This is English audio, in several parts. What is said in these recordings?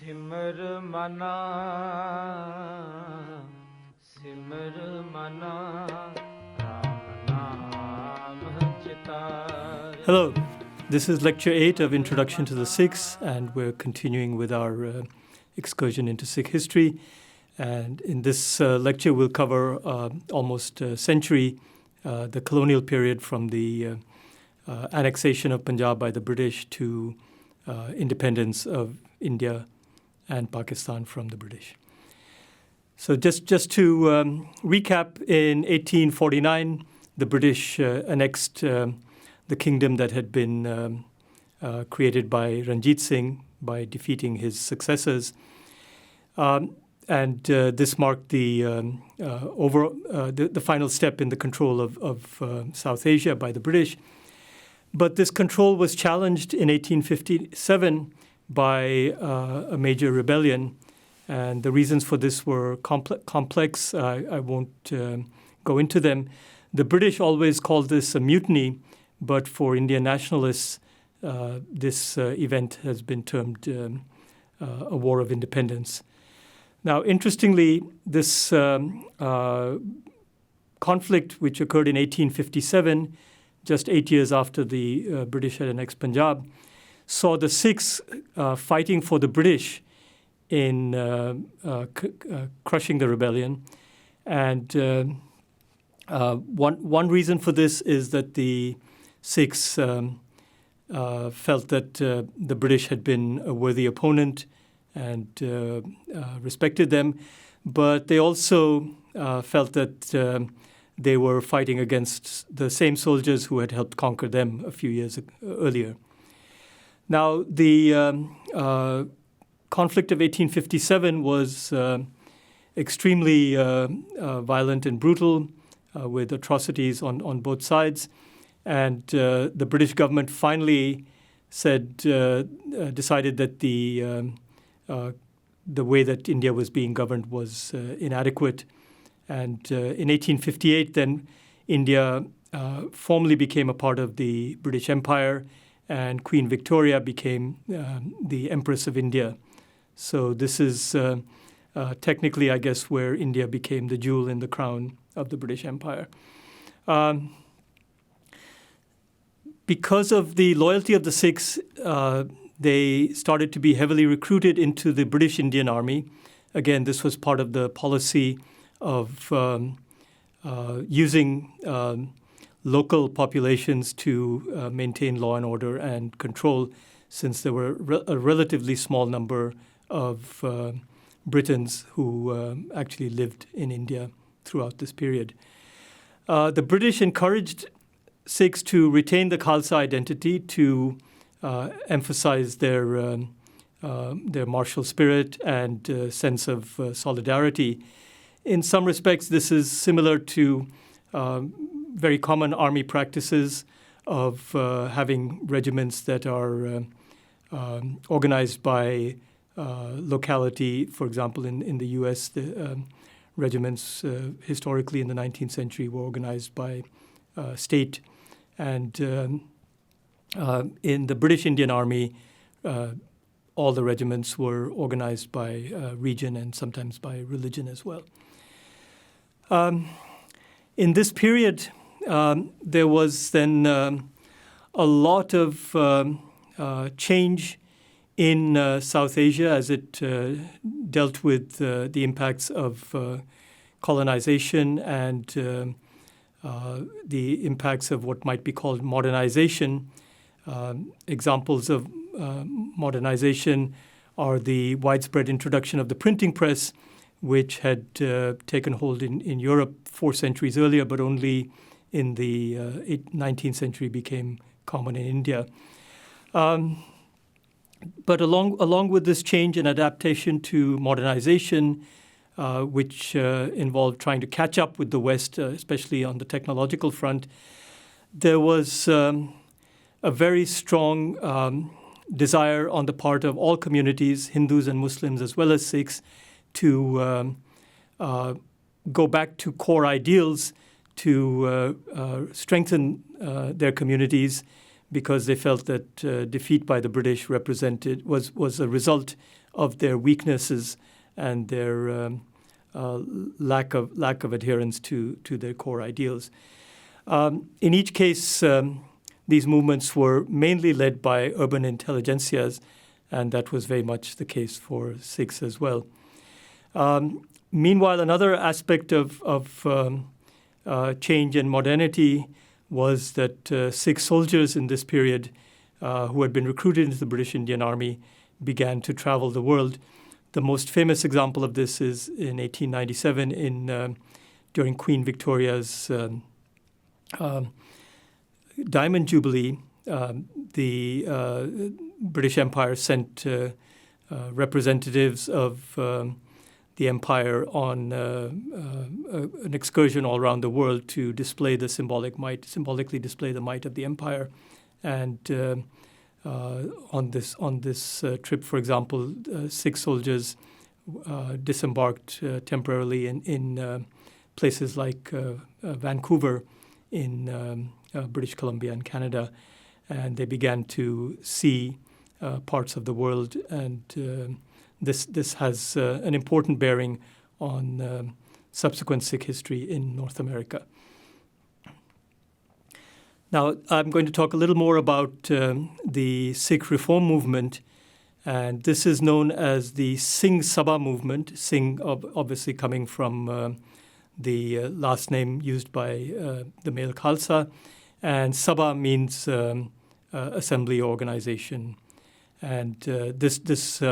ਸਿਮਰ ਮਨਾ ਸਿਮਰ ਮਨਾ RAM ਨਾਮ ਚਿਤਾਰੇ. Hello, this is lecture 8 of Introduction to the Sikhs, and we're continuing with our excursion into Sikh history. And in this lecture, we'll cover almost a century, the colonial period from the annexation of Punjab by the British to independence of India and Pakistan from the British. So just to recap, in 1849, the British annexed the kingdom that had been created by Ranjit Singh by defeating his successors. And this marked the final step in the control of South Asia by the British. But this control was challenged in 1857 by a major rebellion. And the reasons for this were complex. I won't go into them. The British always called this a mutiny, but for Indian nationalists, this event has been termed a war of independence. Now, interestingly, this conflict, which occurred in 1857, just 8 years after the British had annexed Punjab, saw the Sikhs fighting for the British in crushing the rebellion. And one reason for this is that the Sikhs felt that the British had been a worthy opponent and respected them, but they also felt that they were fighting against the same soldiers who had helped conquer them a few years earlier. Now, the conflict of 1857 was extremely violent and brutal, with atrocities on both sides. And the British government finally decided that the way that India was being governed was inadequate. And in 1858, then India formally became a part of the British Empire, and Queen Victoria became the Empress of India. So this is technically, I guess, where India became the jewel in the crown of the British Empire. Because of the loyalty of the Sikhs, they started to be heavily recruited into the British Indian Army. Again, this was part of the policy of using local populations to maintain law and order and control, since there were a relatively small number of Britons who actually lived in India throughout this period. The British encouraged Sikhs to retain the Khalsa identity, to emphasize their martial spirit and sense of solidarity. In some respects, this is similar to very common army practices of having regiments that are organized by locality. For example, in the U.S., the regiments historically in the 19th century were organized by state. And in the British Indian Army, all the regiments were organized by region and sometimes by religion as well. In this period, there was then a lot of change in South Asia as it dealt with the impacts of colonization and the impacts of what might be called modernization. Examples of modernization are the widespread introduction of the printing press, which had taken hold in Europe 4 centuries earlier, but only in the 19th century became common in India. But along with this change and adaptation to modernization, which involved trying to catch up with the West, especially on the technological front, there was a very strong desire on the part of all communities, Hindus and Muslims as well as Sikhs, to go back to core ideals, to strengthen their communities, because they felt that defeat by the British was a result of their weaknesses and their lack of adherence to their core ideals. In each case, these movements were mainly led by urban intelligentsias, and that was very much the case for Sikhs as well. Meanwhile, another aspect of change and modernity was that Sikh soldiers in this period, who had been recruited into the British Indian Army, began to travel the world. The most famous example of this is in 1897 during Queen Victoria's Diamond Jubilee. The British Empire sent representatives of the empire on an excursion all around the world to display the symbolically display the might of the empire. And on this trip, for example, Sikh soldiers disembarked temporarily in places like Vancouver in British Columbia and Canada, and they began to see parts of the world, and this has an important bearing on subsequent Sikh history in North America. Now, I'm going to talk a little more about the Sikh reform movement, and this is known as the Singh Sabha movement, Singh obviously coming from the last name used by the male Khalsa, and Sabha means assembly organization. And this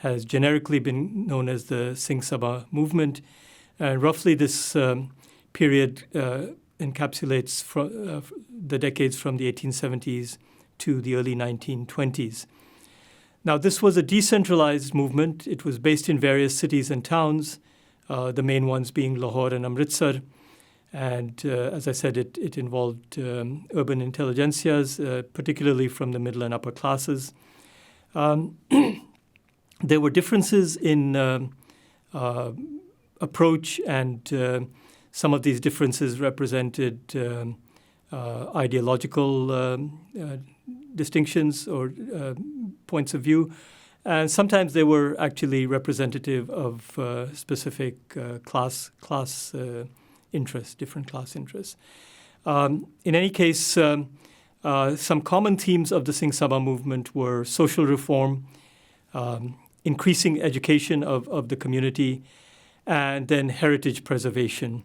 has generically been known as the Singh Sabha movement. Roughly this period encapsulates the decades from the 1870s to the early 1920s. Now, this was a decentralized movement. It was based in various cities and towns, the main ones being Lahore and Amritsar. And as I said, it involved urban intelligentsias, particularly from the middle and upper classes. There were differences in approach, and some of these differences represented ideological distinctions or points of view. And sometimes they were actually representative of specific class interests, different class interests. In any case, some common themes of the Singh Sabha movement were social reform, increasing education of the community, and then heritage preservation,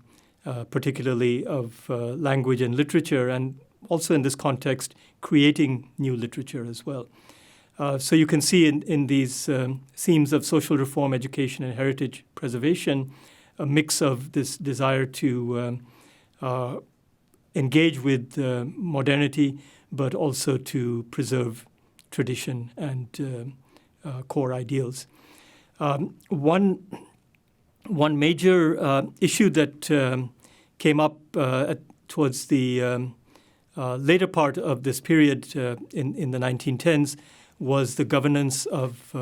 particularly of language and literature, and also in this context, creating new literature as well. So you can see in these themes of social reform, education, and heritage preservation, a mix of this desire to engage with modernity, but also to preserve tradition and core ideals. One major issue that came up towards the later part of this period in the 1910s was the governance of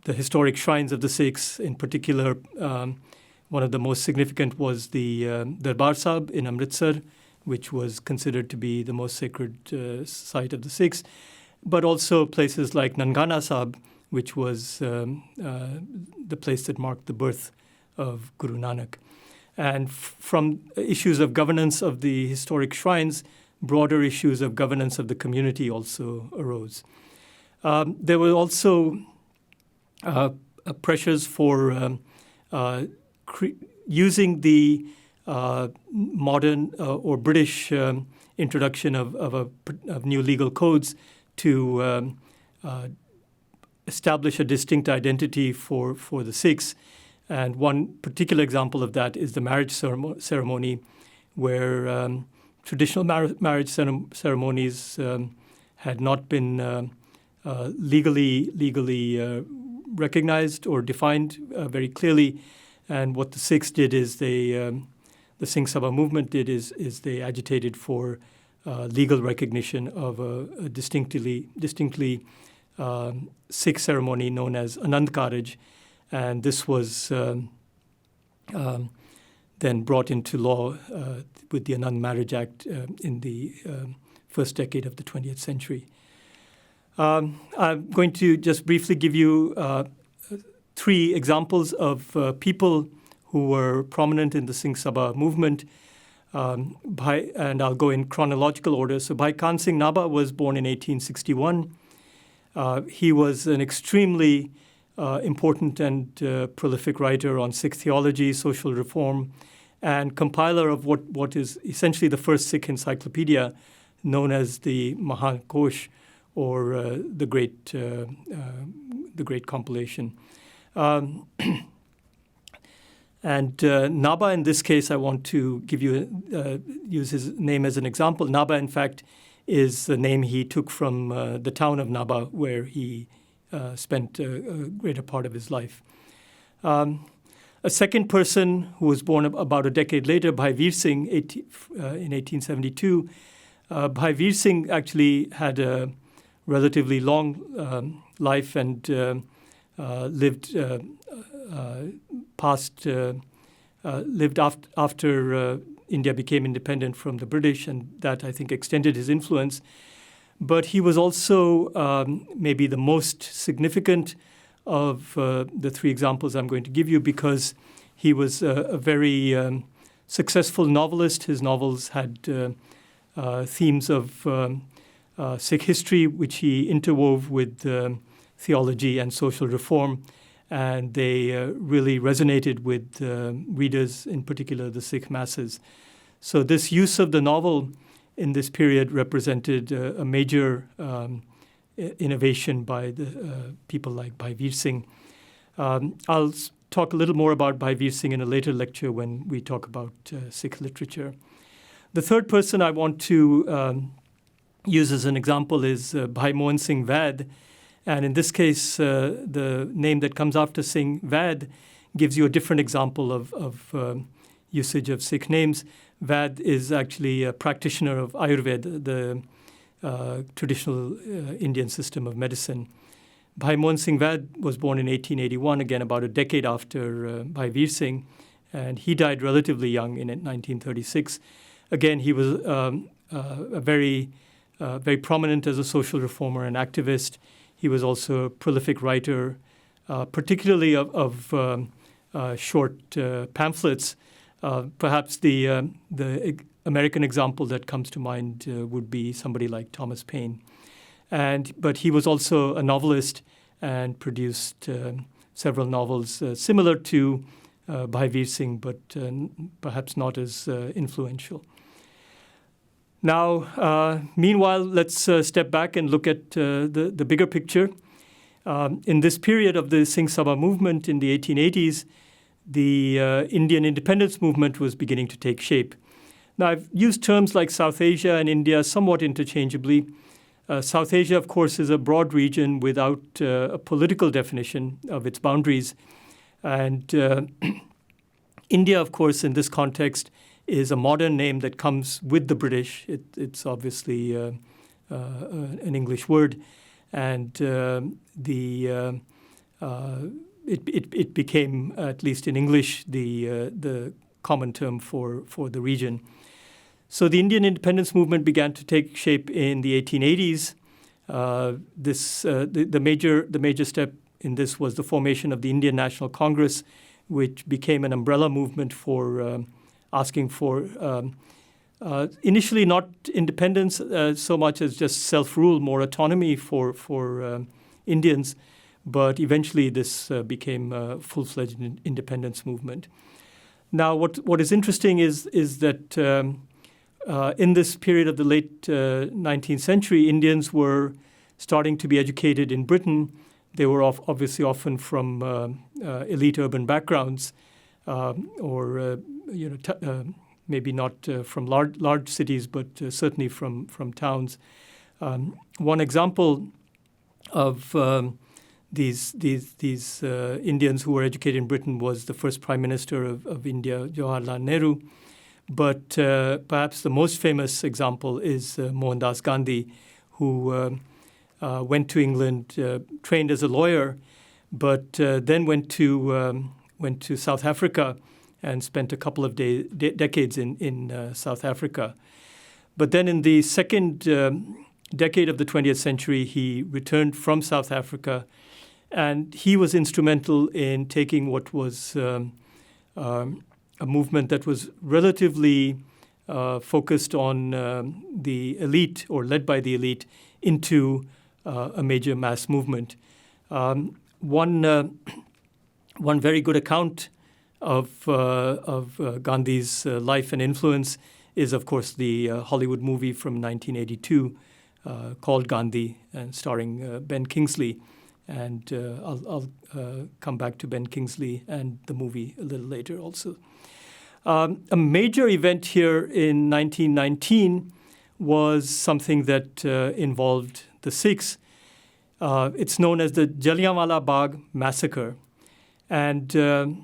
the historic shrines of the Sikhs. In particular, one of the most significant was the Darbar Sahib in Amritsar, which was considered to be the most sacred site of the Sikhs, but also places like Nangana Sahib, which was the place that marked the birth of Guru Nanak. And from issues of governance of the historic shrines, broader issues of governance of the community also arose. There were also pressures for using the modern or British introduction of new legal codes to establish a distinct identity for the Sikhs. And one particular example of that is the marriage ceremony, where traditional marriage ceremonies had not been legally recognized or defined very clearly. And what the Sikhs did is the Singh Sabha movement did is they agitated for legal recognition of a distinctly Sikh ceremony known as Anand Karaj. And this was then brought into law with the Anand Marriage Act in the first decade of the 20th century. I'm going to just briefly give you 3 examples of people who were prominent in the Singh Sabha movement, and I'll go in chronological order. So Bhai Khan Singh Nabha was born in 1861. He was an extremely important and prolific writer on Sikh theology, social reform, and compiler of what is essentially the first Sikh encyclopedia, known as the Mahakosh, or the great compilation. And Nabha, in this case, I want to give you use his name as an example. Nabha, in fact, is the name he took from the town of Nabha, where he spent a greater part of his life. A second person who was born about a decade later, Bhai Veer Singh, in 1872. Bhai Veer Singh actually had a relatively long life and lived after India became independent from the British, and that, I think, extended his influence. But he was also maybe the most significant of the 3 examples I'm going to give you, because he was a very successful novelist. His novels had themes of Sikh history, which he interwove with theology and social reform, and they really resonated with readers, in particular the Sikh masses. So this use of the novel in this period represented a major innovation by the people like Bhai Veer Singh. I'll talk a little more about Bhai Veer Singh in a later lecture when we talk about Sikh literature. The third person I want to use as an example is Bhai Mohan Singh Vaid. And in this case, the name that comes after Singh, Vaid, gives you a different example of usage of Sikh names. Vaid is actually a practitioner of Ayurveda, the traditional Indian system of medicine. Bhai Mohan Singh Vaid was born in 1881, again about a decade after Bhai Veer Singh, and he died relatively young in 1936. Again, he was very prominent as a social reformer and activist. He was also a prolific writer, particularly of short pamphlets. Perhaps the American example that comes to mind would be somebody like Thomas Paine. But he was also a novelist and produced several novels similar to Bhai Veer Singh, but perhaps not as influential. Now, meanwhile, let's step back and look at the bigger picture. In this period of the Singh Sabha movement in the 1880s, the Indian independence movement was beginning to take shape. Now, I've used terms like South Asia and India somewhat interchangeably. South Asia, of course, is a broad region without a political definition of its boundaries. And India, of course, in this context, is a modern name that comes with the British. It's obviously an English word. And it became, at least in English, the common term for the region. So the Indian independence movement began to take shape in the 1880s. The major step in this was the formation of the Indian National Congress, which became an umbrella movement for asking for initially not independence so much as just self-rule, more autonomy for Indians. But eventually this became a full-fledged independence movement. Now, what is interesting is that in this period of the late 19th century, Indians were starting to be educated in Britain. They were obviously often from elite urban backgrounds, or maybe not from large cities, but certainly from towns. One example of these Indians who were educated in Britain was the first Prime Minister of India, Jawaharlal Nehru. But perhaps the most famous example is Mohandas Gandhi, who went to England, trained as a lawyer, but then went to South Africa and spent a couple of decades in South Africa. But then in the second decade of the 20th century, he returned from South Africa, and he was instrumental in taking what was a movement that was relatively focused on the elite, or led by the elite, into a major mass movement. One very good account of Gandhi's life and influence is, of course, the Hollywood movie from 1982 called Gandhi, and starring Ben Kingsley. And I'll come back to Ben Kingsley and the movie a little later also. A major event here in 1919 was something that involved the Sikhs. It's known as the Jallianwala Bagh massacre. And the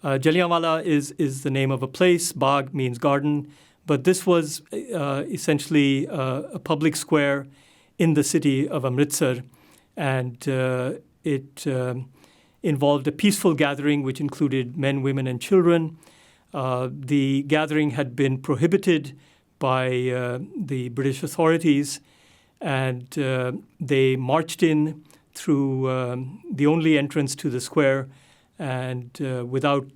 Jallianwala is the name of a place. Bagh means garden. But this was essentially a public square in the city of Amritsar. And it involved a peaceful gathering which included men, women, and children. The gathering had been prohibited by the British authorities, and they marched in through the only entrance to the square, and without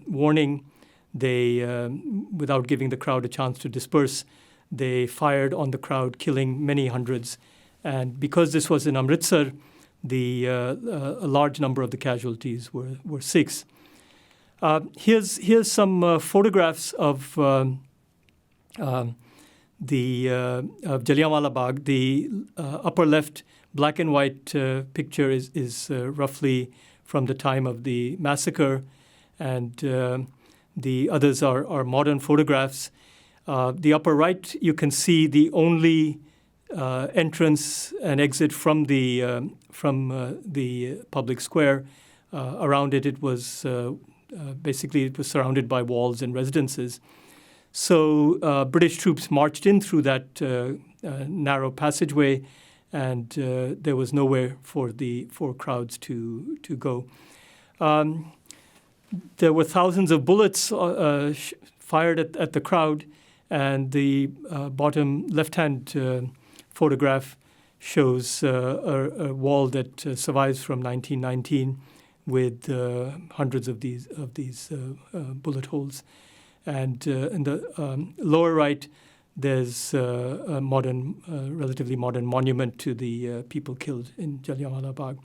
warning, without giving the crowd a chance to disperse, they fired on the crowd, killing many hundreds. And because this was in Amritsar, a large number of the casualties were Sikhs. Here's some photographs of Jallianwala Bagh. The upper left black and white picture is roughly from the time of the massacre, and the others are modern photographs. The upper right, you can see the only entrance and exit from the public square. Around it was basically it was surrounded by walls and residences. So British troops marched in through that narrow passageway, and there was nowhere for crowds to go. There were thousands of bullets fired at the crowd, and the bottom left-hand photograph shows a wall that survives from 1919 with hundreds of these bullet holes. And in the lower right, there's a relatively modern monument to the people killed in Jallianwala Bagh.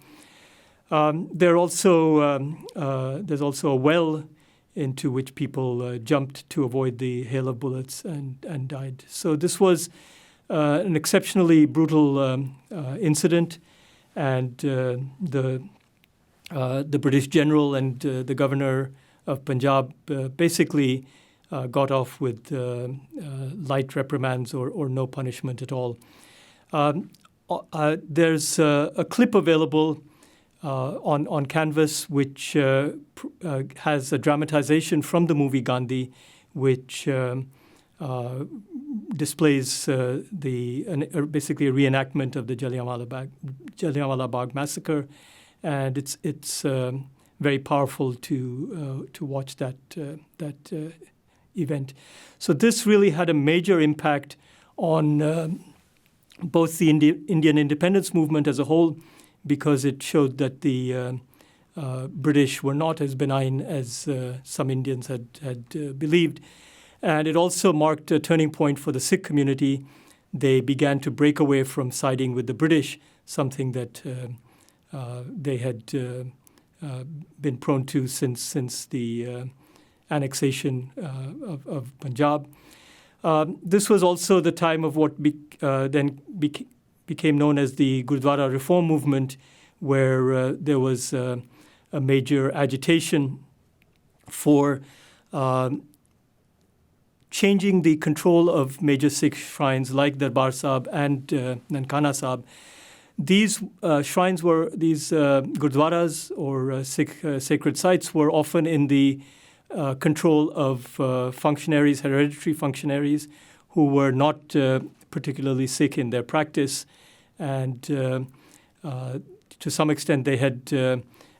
There's also a well into which people jumped to avoid the hail of bullets and died. So this was an exceptionally brutal incident, and the British general and the governor of Punjab basically got off with light reprimands or no punishment at all. There's a clip available on Canvas which has a dramatization from the movie Gandhi, which displays basically a reenactment of the Jallianwala Bagh massacre, and it's very powerful to watch that event. So this really had a major impact on both the Indian independence movement as a whole, because it showed that the British were not as benign as some Indians had believed. And it also marked a turning point for the Sikh community. They began to break away from siding with the British, something that they had been prone to since the annexation of Punjab. This was also the time of what then became known as the Gurdwara Reform Movement, where there was a major agitation for changing the control of major Sikh shrines like Darbar Sahib and Nankana Sahib. These shrines these Gurdwaras or Sikh sacred sites were often in the control of functionaries, hereditary functionaries, who were not particularly Sikh in their practice. And to some extent, they had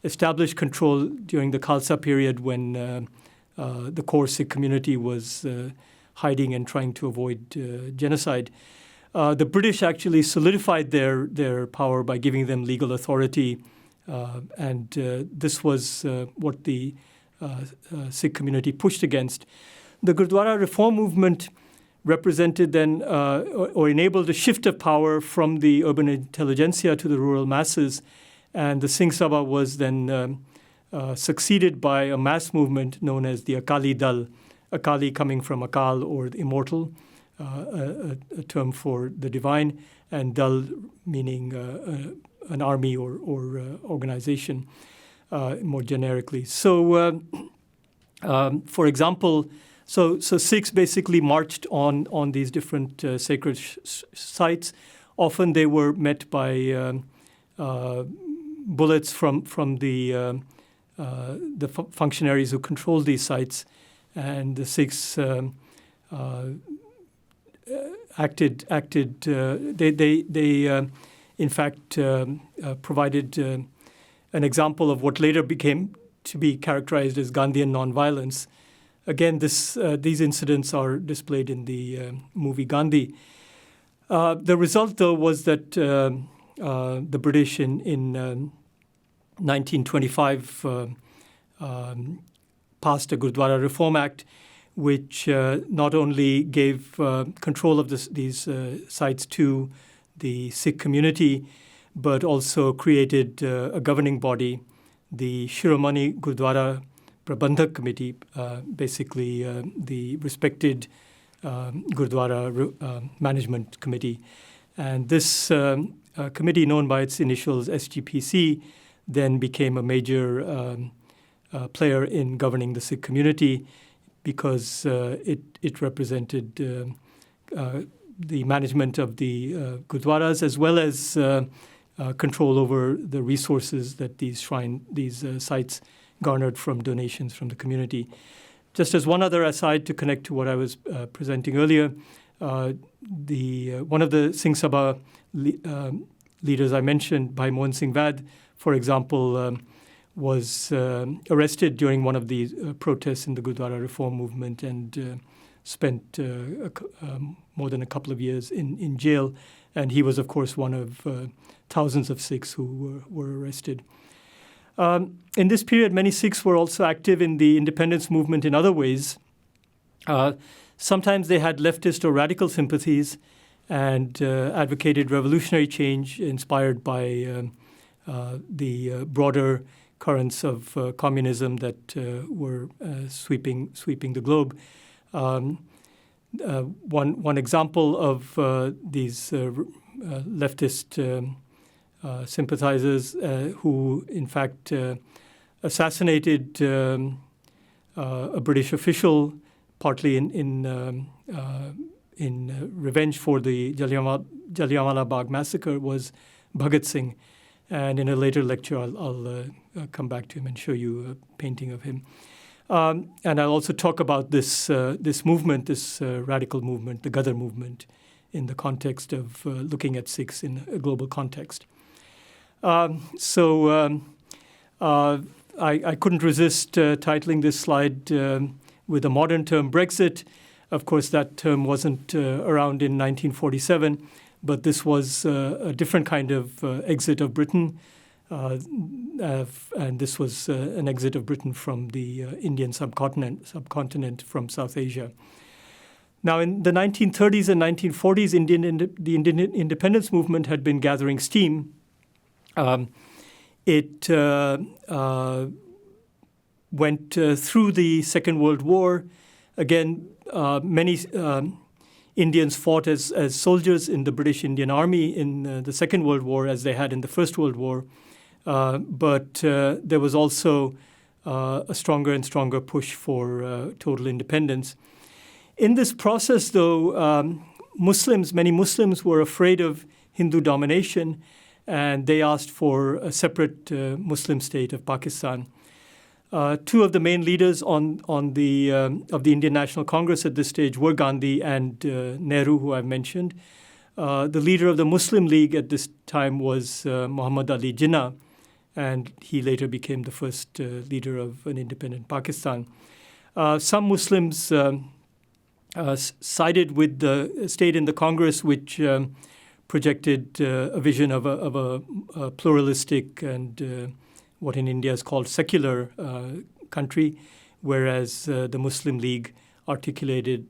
established control during the Khalsa period when the core Sikh community was hiding and trying to avoid genocide. The British actually solidified their power by giving them legal authority, and this was what the Sikh community pushed against. The Gurdwara reform movement represented then or enabled a shift of power from the urban intelligentsia to the rural masses, and the Singh Sabha was then succeeded by a mass movement known as the Akali Dal, Akali coming from Akal or immortal, a term for the divine, and Dal meaning an army or organization more generically. So, for example, so Sikhs basically marched on these different sacred sites. Often they were met by bullets from the functionaries who controlled these sites, and the Sikhs acted. They in fact provided an example of what later became to be characterized as Gandhian nonviolence. Again, these incidents are displayed in the movie Gandhi. The result, though, was that the British in 1925 passed a Gurdwara Reform Act, which not only gave control of these sites to the Sikh community, but also created a governing body, the Shiromani Gurdwara Prabandhak Committee, basically the respected Gurdwara Management Committee. And this committee, known by its initials SGPC, then became a major player in governing the Sikh community because it represented the management of the Gurdwaras as well as control over the resources that these sites garnered from donations from the community. Just as one other aside to connect to what I was presenting earlier, one of the Singh Sabha leaders I mentioned, Bhai Mohan Singh Vad, for example, was arrested during one of the protests in the Gurdwara Reform Movement and spent more than a couple of years in jail. And he was, of course, one of thousands of Sikhs who were arrested. In this period, many Sikhs were also active in the independence movement in other ways. Sometimes they had leftist or radical sympathies and advocated revolutionary change inspired by the broader currents of communism that were sweeping the globe. One example of these leftist sympathizers who, in fact, assassinated a British official, partly in revenge for the Jallianwala Bagh massacre, was Bhagat Singh. And in a later lecture, I'll come back to him and show you a painting of him. And I'll also talk about this movement, this radical movement, the Ghadar movement, in the context of looking at Sikhs in a global context. So I couldn't resist titling this slide with a modern term, Brexit. Of course, that term wasn't around in 1947, but this was a different kind of exit of Britain. And this was an exit of Britain from the Indian subcontinent from South Asia. Now, in the 1930s and 1940s, the Indian independence movement had been gathering steam. It went through the Second World War. Again, many Indians fought as soldiers in the British Indian Army in the Second World War as they had in the First World War. But there was also a stronger and stronger push for total independence. In this process, though, many Muslims were afraid of Hindu domination, and they asked for a separate Muslim state of Pakistan. Two of the main leaders of the Indian National Congress at this stage were Gandhi and Nehru, who I've mentioned. The leader of the Muslim League at this time was Muhammad Ali Jinnah, and he later became the first leader of an independent Pakistan. Some Muslims sided with the state in the Congress, which projected a vision of a pluralistic and what in India is called secular country, whereas the Muslim League articulated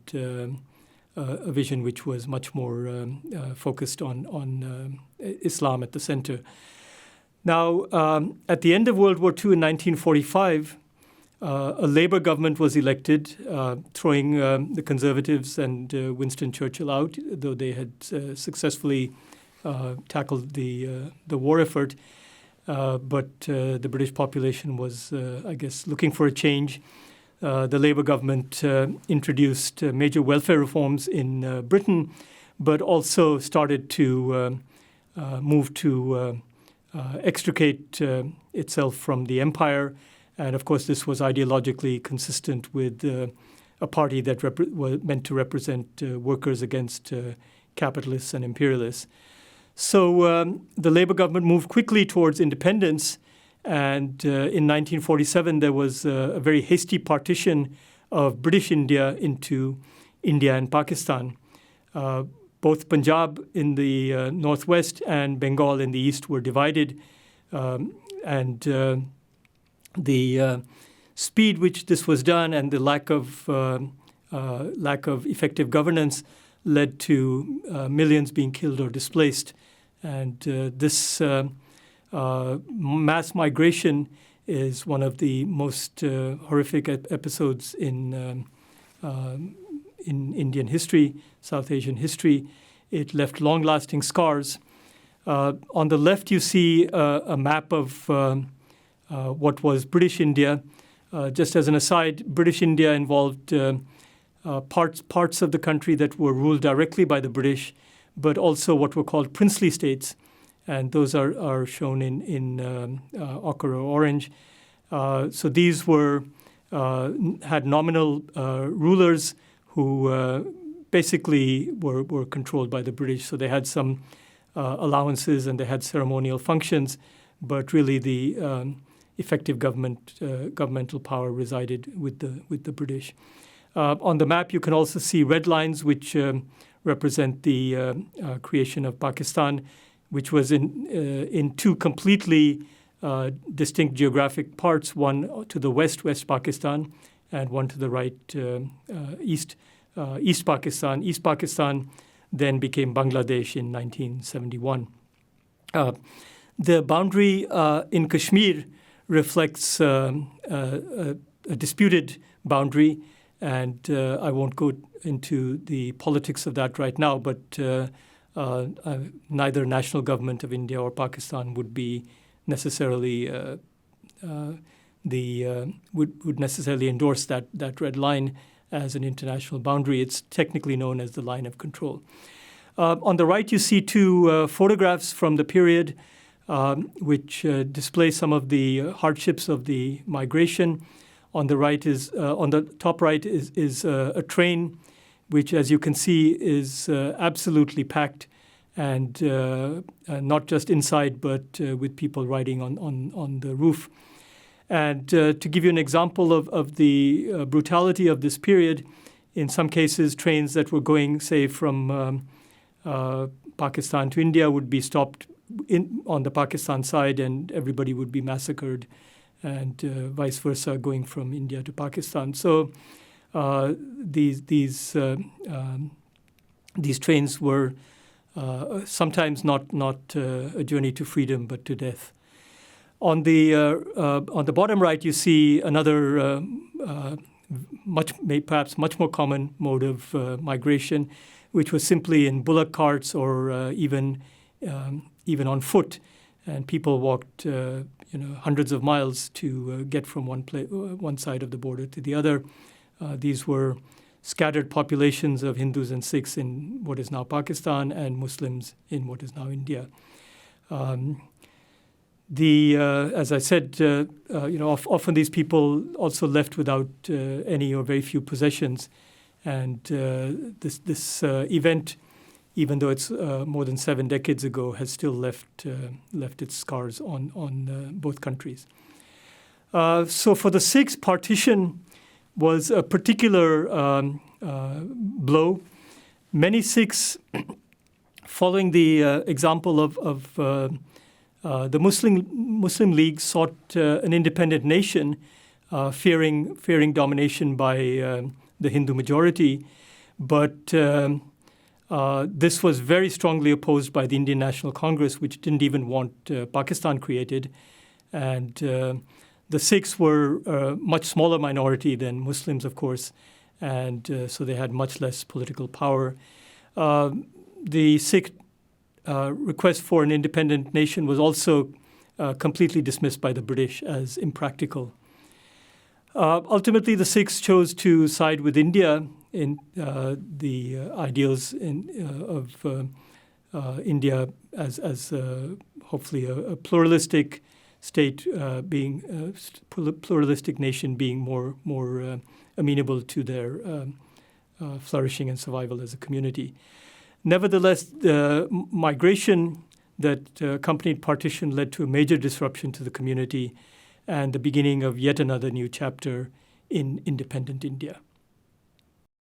a vision which was much more focused on Islam at the center. Now, at the end of World War II in 1945, a Labour government was elected, throwing the Conservatives and Winston Churchill out, though they had successfully tackled the war effort. But the British population was, I guess, looking for a change. The Labour government introduced major welfare reforms in Britain, but also started to move to extricate itself from the empire. And of course, this was ideologically consistent with a party that was meant to represent workers against capitalists and imperialists. So the Labour government moved quickly towards independence. And in 1947, there was a very hasty partition of British India into India and Pakistan. Both Punjab in the northwest and Bengal in the east were divided. And the speed which this was done and the lack of effective governance led to millions being killed or displaced. And this mass migration is one of the most horrific episodes in Indian history, South Asian history. It left long-lasting scars. On the left, you see a map of what was British India. Just as an aside, British India involved parts of the country that were ruled directly by the British, but also what were called princely states. And those are shown in ochre or orange. So these had nominal rulers who basically were controlled by the British. So they had some allowances and they had ceremonial functions, but really the effective governmental power resided with the British. On the map, you can also see red lines which represent the creation of Pakistan, which was in two completely distinct geographic parts, one to the west, West Pakistan, and one to the right, East Pakistan. East Pakistan then became Bangladesh in 1971. The boundary in Kashmir reflects a disputed boundary, and I won't go into the politics of that right now, but neither national government of India or Pakistan would be necessarily would necessarily endorse that red line as an international boundary. It's technically known as the line of control. On the right, you see two photographs from the period which display some of the hardships of the migration. On the top right is a train, which, as you can see, is absolutely packed, and not just inside, but with people riding on the roof. And to give you an example of the brutality of this period, in some cases, trains that were going, say, from Pakistan to India would be stopped on the Pakistan side, and everybody would be massacred, and vice versa, going from India to Pakistan. So these trains were sometimes not a journey to freedom, but to death. On the bottom right, you see another perhaps much more common mode of migration, which was simply in bullock carts or even on foot, and people walked hundreds of miles to get from one side of the border to the other. These were scattered populations of Hindus and Sikhs in what is now Pakistan and Muslims in what is now India. As I said, often these people also left without any or very few possessions, and this event, even though it's more than 7 decades ago, has still left its scars on both countries. So for the Sikhs, partition was a particular blow. Many Sikhs, following the example of the Muslim League, sought an independent nation, fearing domination by the Hindu majority. But this was very strongly opposed by the Indian National Congress, which didn't even want Pakistan created. And the Sikhs were a much smaller minority than Muslims, of course, and so they had much less political power. The Sikh request for an independent nation was also completely dismissed by the British as impractical. Ultimately, the Sikhs chose to side with India in the ideals of India as hopefully a pluralistic state, being a pluralistic nation, being more amenable to their flourishing and survival as a community. Nevertheless, the migration that accompanied partition led to a major disruption to the community and the beginning of yet another new chapter in independent India.